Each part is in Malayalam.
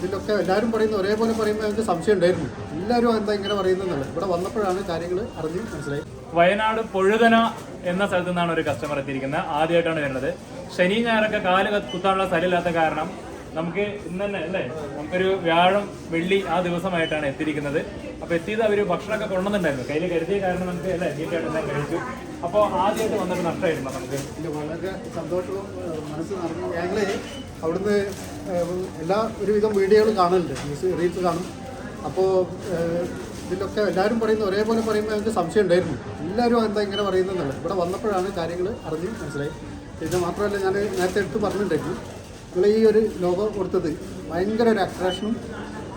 ഇതിലൊക്കെ എല്ലാവരും പറയുന്ന ഒരേപോലെ പറയുമ്പോൾ എനിക്ക് സംശയം ഉണ്ടായിരുന്നു. എല്ലാവരും എന്താ ഇങ്ങനെ പറയുന്നത്. ഇവിടെ വന്നപ്പോഴാണ് കാര്യങ്ങൾ അറിഞ്ഞ് മനസ്സിലായി. വയനാട് പൊഴുതന എന്ന സ്ഥലത്തു നിന്നാണ് ഒരു കസ്റ്റമർ എത്തിയിരിക്കുന്നത്. ആദ്യമായിട്ടാണ് വരുന്നത്. ശനി ഞായറൊക്കെ കാല് കുത്താനുള്ള സ്ഥലമില്ലാത്ത കാരണം നമുക്ക് ഇന്ന് തന്നെ അല്ലേ, നമുക്കൊരു വ്യാഴം വെള്ളി ആ ദിവസമായിട്ടാണ് എത്തിയിരിക്കുന്നത്. അപ്പോൾ എത്തിയത് അവർ ഭക്ഷണമൊക്കെ കൊണ്ടുവന്നിട്ടുണ്ടായിരുന്നു. കയ്യിൽ കരുതിയ കാരണം നമുക്ക് അല്ലേ നീറ്റായിട്ടെല്ലാം കഴിച്ചു. അപ്പോൾ ആദ്യമായിട്ട് വന്നിട്ട് നഷ്ടമായിരുന്നു നമുക്ക്. വളരെ സന്തോഷവും മനസ്സ് നിറഞ്ഞു. ഞങ്ങൾ അവിടുന്ന് എല്ലാ ഒരുവിധം വീഡിയോകൾ കാണുന്നുണ്ട്, റീൽസ് കാണും. അപ്പോൾ ഇതിലൊക്കെ എല്ലാവരും പറയുന്ന ഒരേപോലെ പറയുമ്പോൾ എനിക്ക് സംശയം ഉണ്ടായിരുന്നു. എല്ലാവരും എന്താ ഇങ്ങനെ പറയുന്നത്. ഇവിടെ വന്നപ്പോഴാണ് കാര്യങ്ങൾ അറിഞ്ഞ് മനസ്സിലായി. പിന്നെ മാത്രമല്ല, ഞാൻ നേരത്തെ എടുത്ത് പറഞ്ഞിട്ടുണ്ടായിരുന്നു, നിങ്ങൾ ഈ ഒരു ലോഗോ കൊടുത്തത് ഭയങ്കര ഒരു അട്രാക്ഷനും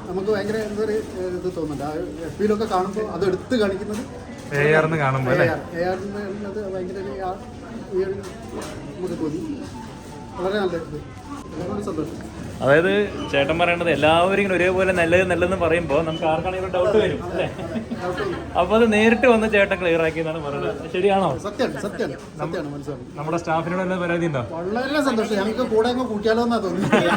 നമുക്ക് ഭയങ്കര എന്തൊരു ഇത് തോന്നുന്നുണ്ട്. ആ എഫ് ബിയിലൊക്കെ കാണുമ്പോൾ അത് എടുത്ത് കാണിക്കുന്നത് എന്നുള്ളത് ഭയങ്കര നമുക്ക് തോന്നി. വളരെ നല്ല ഇത്, വളരെ സന്തോഷം. അതായത് ചേട്ടൻ പറയേണ്ടത് എല്ലാവരും ഇങ്ങനെ ഒരേപോലെ നല്ലതെന്ന് പറയുമ്പോൾ നമുക്ക് ആർക്കാണെങ്കിലും ഡൗട്ട് വരും അല്ലേ. അപ്പോൾ അത് നേരിട്ട് വന്ന് ചേട്ടൻ ക്ലിയർ ആക്കി എന്നാണ് പറയുന്നത്. ശരിയാണോ? സത്യമാണ് മനസ്സിലാവും. നമ്മുടെ സ്റ്റാഫിനോട് എല്ലാ പരാതി ഉണ്ടോ? വളരെ സന്തോഷം. ഞങ്ങൾക്ക് കൂടെ അങ്ങ് കൂട്ടിയാലോ എന്നാ തോന്നുന്നത്.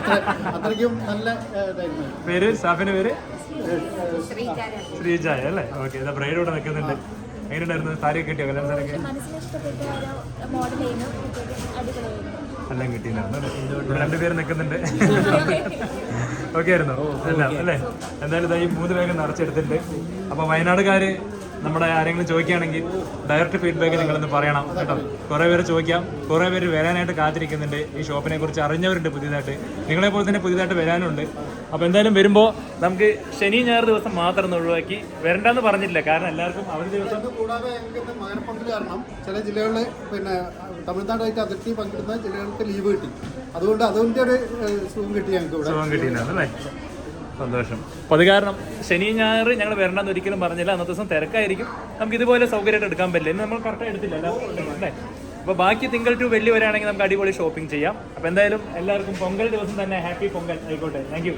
അത്രയ്ക്കും നല്ല ഇതായിരുന്നു. പേര് സ്റ്റാഫിന്റെ പേര് ശ്രീജായ അല്ലേ? ഓക്കെ. ഇതാ ബ്രൈഡ് ഇവിടെ നിൽക്കുന്നുണ്ട്. എങ്ങനെയുണ്ടായിരുന്നു? സാരിയൊക്കെ കിട്ടിയോ? കല്യാണ സാരിയൊക്കെ എല്ലാം കിട്ടിയിട്ടുണ്ടായിരുന്നു. രണ്ടുപേര് നിൽക്കുന്നുണ്ട്. ഓക്കെ ആയിരുന്നു എല്ലാം അല്ലേ? എന്തായാലും ഇതായി 3 ബാഗ് നിറച്ചെടുത്തിട്ടുണ്ട്. അപ്പോൾ വയനാടുകാർ നമ്മുടെ ആരെങ്കിലും ചോദിക്കുകയാണെങ്കിൽ ഡയറക്റ്റ് ഫീഡ്ബാക്ക് നിങ്ങളൊന്ന് പറയണം കേട്ടോ. കുറേ പേര് ചോദിക്കാം, കുറേ പേര് വരാനായിട്ട് കാത്തിരിക്കുന്നുണ്ട്. ഈ ഷോപ്പിനെ കുറിച്ച് അറിഞ്ഞവരുണ്ട് പുതിയതായിട്ട്, നിങ്ങളെപ്പോലെ തന്നെ പുതിയതായിട്ട് വരാനുണ്ട്. അപ്പോൾ എന്തായാലും വരുമ്പോൾ നമുക്ക് ശനി ഞായർ ദിവസം മാത്രം ഒഴിവാക്കി വരണ്ടെന്ന് പറഞ്ഞിട്ടില്ല, കാരണം എല്ലാവർക്കും അവധി ദിവസം. കൂടാതെ എനിക്ക് മകരപ്പൊങ്കൽ കാരണം ചില ജില്ലകളിൽ പിന്നെ തമിഴ്നാടായിട്ട് അതിർത്തി പങ്കിടുന്ന ജില്ലകൾക്ക് ലീവ് കിട്ടി. അതുകൊണ്ട് അതിൻ്റെ ഒരു സുഖം കിട്ടി ഞങ്ങൾക്ക് ഇവിടെ. സുഖം കിട്ടിയിട്ടുണ്ടല്ലേ? സന്തോഷം. അപ്പോൾ അത് കാരണം ശനി ഞായർ ഞങ്ങൾ വരണ്ടെന്ന് ഒരിക്കലും പറഞ്ഞില്ല. അന്നത്തെ ദിവസം തിരക്കായിരിക്കും, നമുക്ക് ഇതുപോലെ സൗകര്യമായിട്ട് എടുക്കാൻ പറ്റില്ല. ഇന്ന് നമ്മൾ കറക്റ്റായി എടുത്തില്ല അല്ലേ? അപ്പോൾ ബാക്കി തിങ്കൾ ടു വെള്ളി വരെയാണെങ്കിൽ നമുക്ക് അടിപൊളി ഷോപ്പിംഗ് ചെയ്യാം. അപ്പോൾ എന്തായാലും എല്ലാവർക്കും പൊങ്കൽ ദിവസം തന്നെ ഹാപ്പി പൊങ്കൽ ആയിക്കോട്ടെ. Thank you.